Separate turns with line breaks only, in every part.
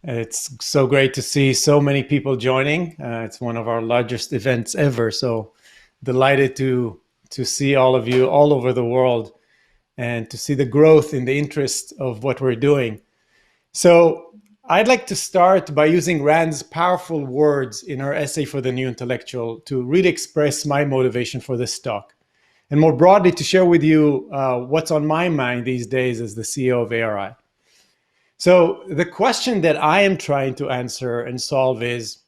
It's so great to see so many people joining. It's one of our largest events ever. So delighted to see all of you all over the world and to see the growth in the interest of what we're doing. So I'd like to start by using Rand's powerful words in her essay for the New Intellectual to really express my motivation for this talk. And more broadly, to share with you what's on my mind these days as the CEO of ARI. So the question that I am trying to answer and solve is,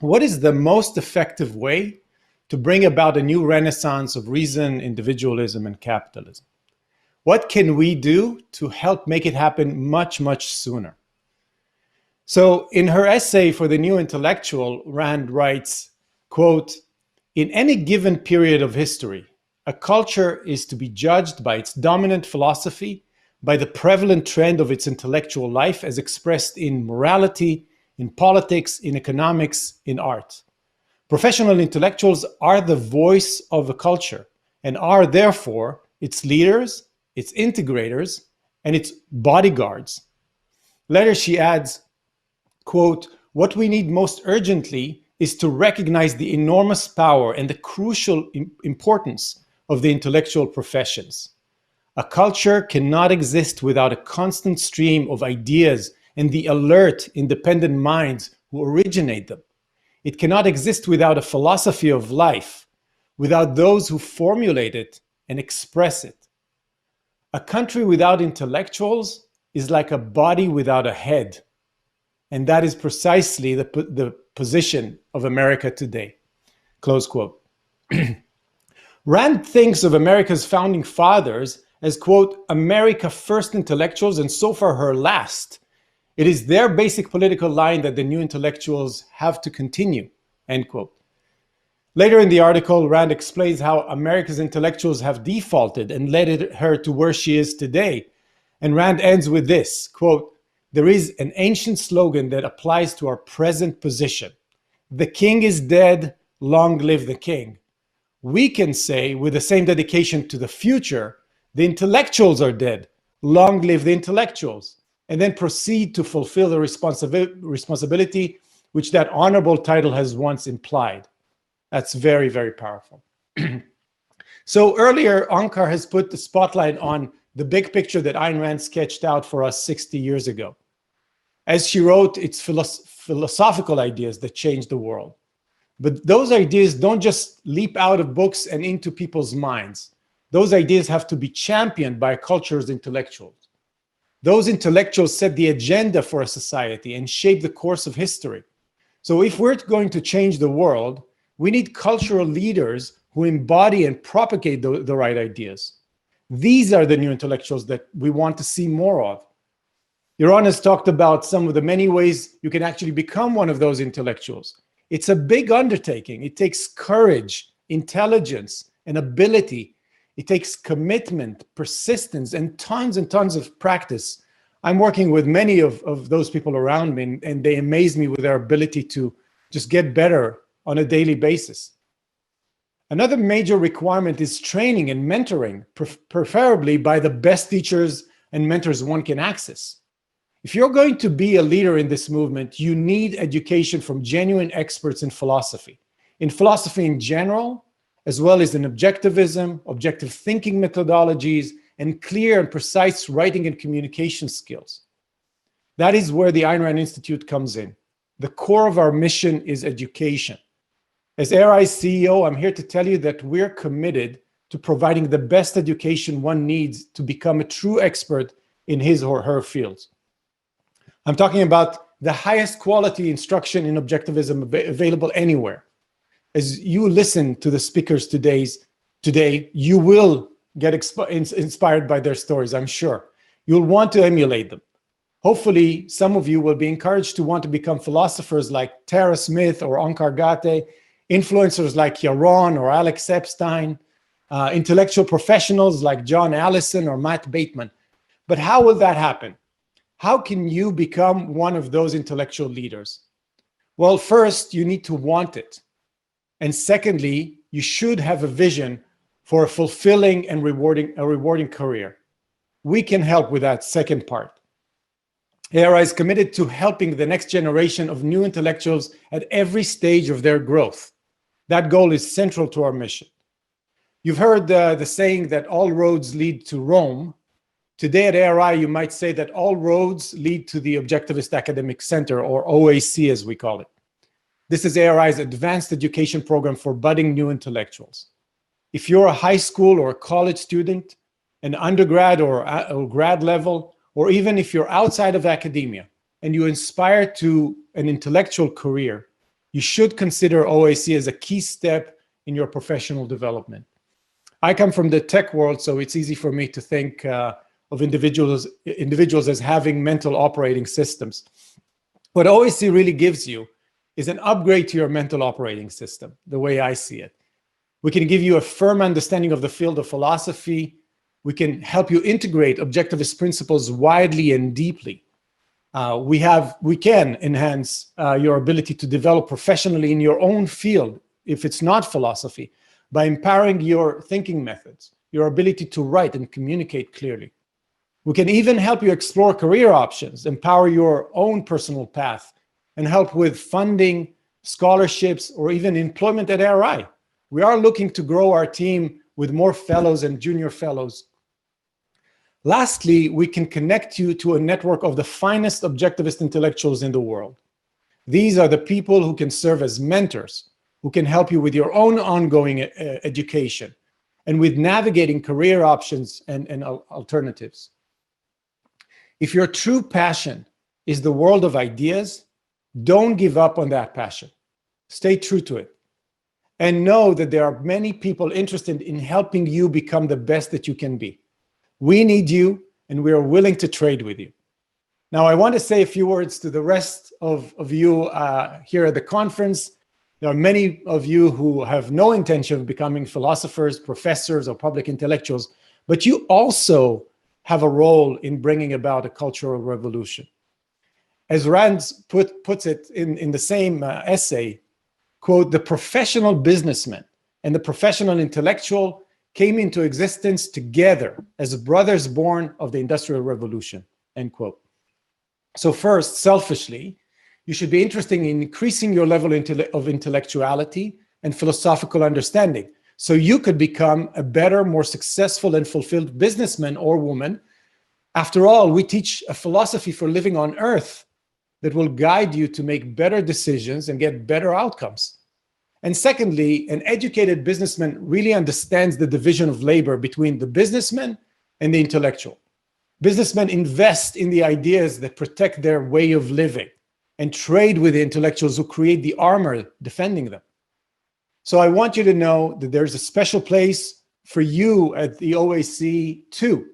what is the most effective way to bring about a new renaissance of reason, individualism, and capitalism? What can we do to help make it happen much, much sooner? So in her essay for the New Intellectual, Rand writes, quote, "In any given period of history, a culture is to be judged by its dominant philosophy, by the prevalent trend of its intellectual life as expressed in morality, in politics, in economics, in art. Professional intellectuals are the voice of a culture and are therefore its leaders, its integrators, and its bodyguards." Later she adds, quote, "What we need most urgently is to recognize the enormous power and the crucial importance of the intellectual professions. A culture cannot exist without a constant stream of ideas and the alert, independent minds who originate them. It cannot exist without a philosophy of life, without those who formulate it and express it. A country without intellectuals is like a body without a head." And that is precisely the position of America today. Close quote. Rand thinks of America's founding fathers as, quote, "America first intellectuals and so far her last. It is their basic political line that the new intellectuals have to continue," end quote. Later in the article, Rand explains how America's intellectuals have defaulted and led her to where she is today. And Rand ends with this, quote, "There is an ancient slogan that applies to our present position. The king is dead, long live the king. We can say with the same dedication to the future, the intellectuals are dead, long live the intellectuals," and then proceed to fulfill the responsibility which that honorable title has once implied. That's very, very powerful. So earlier, Onkar has put the spotlight on the big picture that Ayn Rand sketched out for us 60 years ago. As she wrote, it's philosophical ideas that change the world. But those ideas don't just leap out of books and into people's minds. Those ideas have to be championed by culture's intellectuals. Those intellectuals set the agenda for a society and shape the course of history. So if we're going to change the world, we need cultural leaders who embody and propagate the right ideas. These are the new intellectuals that we want to see more of. Yaron has talked about some of the many ways you can actually become one of those intellectuals. It's a big undertaking. It takes courage, intelligence, and ability. It takes commitment, persistence, and tons of practice. I'm working with many of those people around me, and they amaze me with their ability to just get better on a daily basis. Another major requirement is training and mentoring, preferably by the best teachers and mentors one can access. If you're going to be a leader in this movement, you need education from genuine experts in philosophy in general, as well as in objectivism, objective thinking methodologies, and clear and precise writing and communication skills. That is where the Ayn Rand Institute comes in. The core of our mission is education. As ARI's CEO, I'm here to tell you that we're committed to providing the best education one needs to become a true expert in his or her fields. I'm talking about the highest quality instruction in objectivism available anywhere. As you listen to the speakers today, you will get inspired by their stories, I'm sure. You'll want to emulate them. Hopefully, some of you will be encouraged to want to become philosophers like Tara Smith or Onkar Ghate, influencers like Yaron or Alex Epstein, intellectual professionals like John Allison or Matt Bateman. But how will that happen? How can you become one of those intellectual leaders? Well, first, you need to want it. And secondly, you should have a vision for a fulfilling and rewarding career. We can help with that second part. ARI is committed to helping the next generation of new intellectuals at every stage of their growth. That goal is central to our mission. You've heard the saying that all roads lead to Rome. Today at ARI, you might say that all roads lead to the Objectivist Academic Center, or OAC as we call it. This is ARI's advanced education program for budding new intellectuals. If you're a high school or a college student, an undergrad or grad level, or even if you're outside of academia and you aspire to an intellectual career, you should consider OAC as a key step in your professional development. I come from the tech world, so it's easy for me to think of individuals as having mental operating systems. What OAC really gives you is an upgrade to your mental operating system, the way I see it. We can give you a firm understanding of the field of philosophy. We can help you integrate objectivist principles widely and deeply. We can enhance your ability to develop professionally in your own field, if it's not philosophy, by empowering your thinking methods, your ability to write and communicate clearly. We can even help you explore career options, empower your own personal path, and help with funding, scholarships, or even employment at ARI. We are looking to grow our team with more fellows and junior fellows. Lastly, we can connect you to a network of the finest objectivist intellectuals in the world. These are the people who can serve as mentors, who can help you with your own ongoing education and with navigating career options and alternatives. If your true passion is the world of ideas, don't give up on that passion. Stay true to it. And know that there are many people interested in helping you become the best that you can be. We need you, and we are willing to trade with you. Now, I want to say a few words to the rest of you here at the conference. There are many of you who have no intention of becoming philosophers, professors, or public intellectuals, but you also have a role in bringing about a cultural revolution. As Rand puts it in the same essay, quote, "The professional businessman and the professional intellectual came into existence together as brothers born of the Industrial Revolution," end quote. So first, selfishly, you should be interested in increasing your level of intellectuality and philosophical understanding, so you could become a better, more successful and fulfilled businessman or woman. After all, we teach a philosophy for living on earth that will guide you to make better decisions and get better outcomes. And secondly, an educated businessman really understands the division of labor between the businessman and the intellectual. Businessmen invest in the ideas that protect their way of living and trade with the intellectuals who create the armor defending them. So I want you to know that there's a special place for you at the OAC too.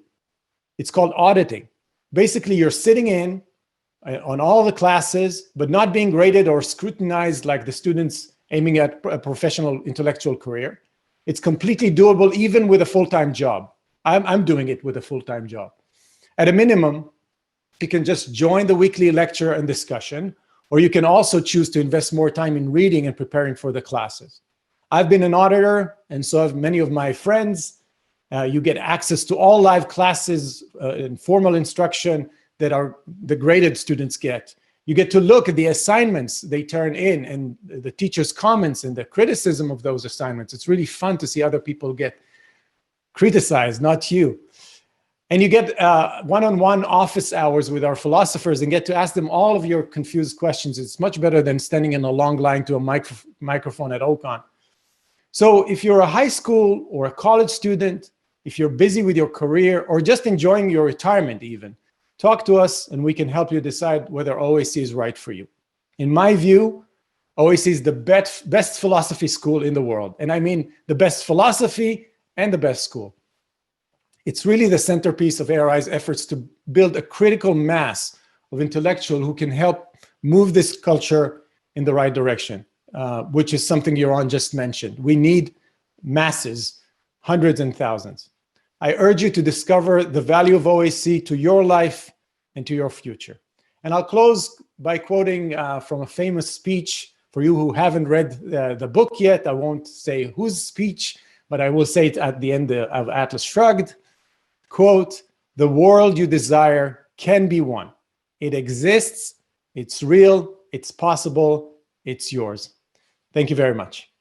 It's called auditing. Basically, you're sitting in on all the classes, but not being graded or scrutinized like the students aiming at a professional intellectual career. It's completely doable even with a full-time job. I'm doing it with a full-time job. At a minimum, you can just join the weekly lecture and discussion, or you can also choose to invest more time in reading and preparing for the classes. I've been an auditor, and so have many of my friends. You get access to all live classes and formal instruction that the graded students get. You get to look at the assignments they turn in and the teacher's comments and the criticism of those assignments. It's really fun to see other people get criticized, not you. And you get one-on-one office hours with our philosophers and get to ask them all of your confused questions. It's much better than standing in a long line to a microphone at Ocon. So if you're a high school or a college student, if you're busy with your career or just enjoying your retirement even, talk to us and we can help you decide whether OAC is right for you. In my view, OAC is the best philosophy school in the world. And I mean the best philosophy and the best school. It's really the centerpiece of ARI's efforts to build a critical mass of intellectuals who can help move this culture in the right direction, which is something Yaron just mentioned. We need masses, hundreds and thousands. I urge you to discover the value of OAC to your life and to your future. And I'll close by quoting from a famous speech. For you who haven't read the book yet, I won't say whose speech, but I will say it at the end of Atlas Shrugged. Quote, "The world you desire can be won It exists, it's real, it's possible, it's yours. Thank you very much.